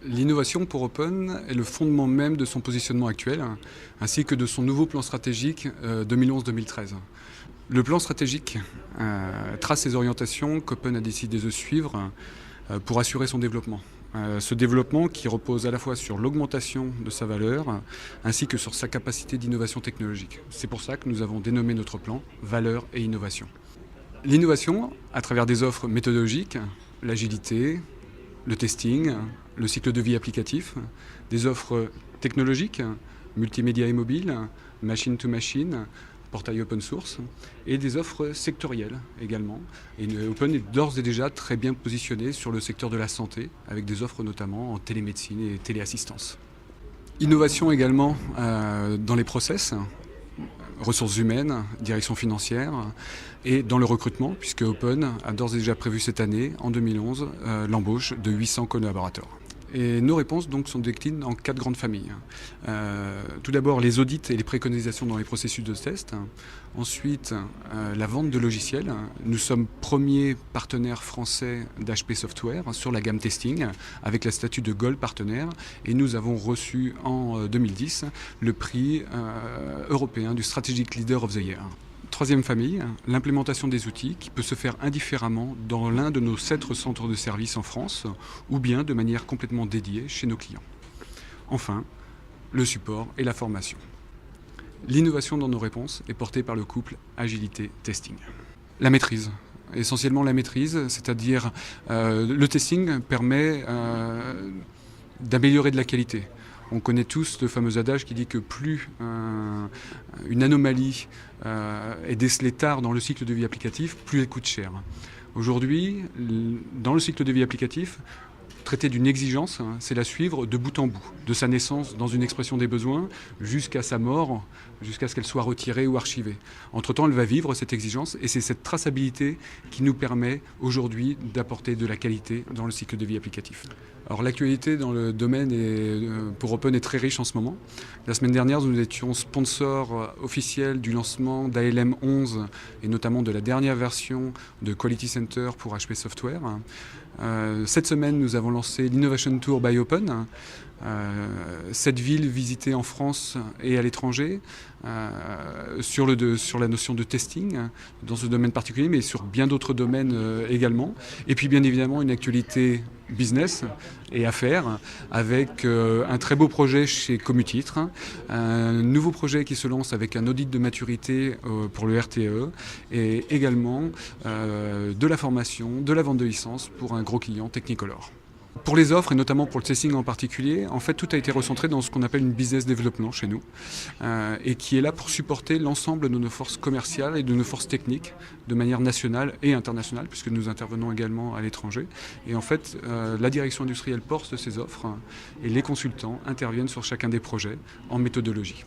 L'innovation pour Open est le fondement même de son positionnement actuel, ainsi que de son nouveau plan stratégique 2011-2013. Le plan stratégique trace les orientations qu'Open a décidé de suivre pour assurer son développement. Ce développement qui repose à la fois sur l'augmentation de sa valeur ainsi que sur sa capacité d'innovation technologique. C'est pour ça que nous avons dénommé notre plan Valeur et Innovation. L'innovation, à travers des offres méthodologiques, l'agilité, le testing, le cycle de vie applicatif, des offres technologiques, multimédia et mobile, machine to machine, portail open source, et des offres sectorielles également. Et Open est d'ores et déjà très bien positionné sur le secteur de la santé, avec des offres notamment en télémédecine et téléassistance. Innovation également dans les process, ressources humaines, direction financière et dans le recrutement, puisque Open a d'ores et déjà prévu cette année, en 2011, l'embauche de 800 collaborateurs. Et nos réponses donc sont déclinées en 4 grandes familles. Tout d'abord les audits et les préconisations dans les processus de test. Ensuite la vente de logiciels. Nous sommes premier partenaire français d'HP Software sur la gamme testing avec la statut de Gold partenaire et nous avons reçu en 2010 le prix européen du Strategic Leader of the Year. Troisième famille, l'implémentation des outils qui peut se faire indifféremment dans l'un de nos 7 centres de services en France ou bien de manière complètement dédiée chez nos clients. Enfin, le support et la formation. L'innovation dans nos réponses est portée par le couple agilité-testing. La maîtrise. Essentiellement la maîtrise, c'est-à-dire le testing permet d'améliorer de la qualité. On connaît tous le fameux adage qui dit que plus une anomalie est décelée tard dans le cycle de vie applicatif, plus elle coûte cher. Aujourd'hui, dans le cycle de vie applicatif, traiter d'une exigence, c'est la suivre de bout en bout, de sa naissance dans une expression des besoins jusqu'à sa mort, jusqu'à ce qu'elle soit retirée ou archivée. Entre-temps, elle va vivre cette exigence et c'est cette traçabilité qui nous permet aujourd'hui d'apporter de la qualité dans le cycle de vie applicatif. Alors l'actualité dans le domaine pour Open est très riche en ce moment. La semaine dernière, nous étions sponsors officiels du lancement d'ALM 11 et notamment de la dernière version de Quality Center pour HP Software. Cette semaine, nous avons lancé l'Innovation Tour by Open. 7 villes visitées en France et à l'étranger sur la notion de testing dans ce domaine particulier, mais sur bien d'autres domaines également. Et puis bien évidemment une actualité business et affaires avec un très beau projet chez Comutitre, un nouveau projet qui se lance avec un audit de maturité pour le RTE et également de la formation, de la vente de licences pour un gros client Technicolor. Pour les offres, et notamment pour le testing en particulier, en fait, tout a été recentré dans ce qu'on appelle une business development chez nous, et qui est là pour supporter l'ensemble de nos forces commerciales et de nos forces techniques de manière nationale et internationale, puisque nous intervenons également à l'étranger. Et en fait, la direction industrielle porte ces offres et les consultants interviennent sur chacun des projets en méthodologie.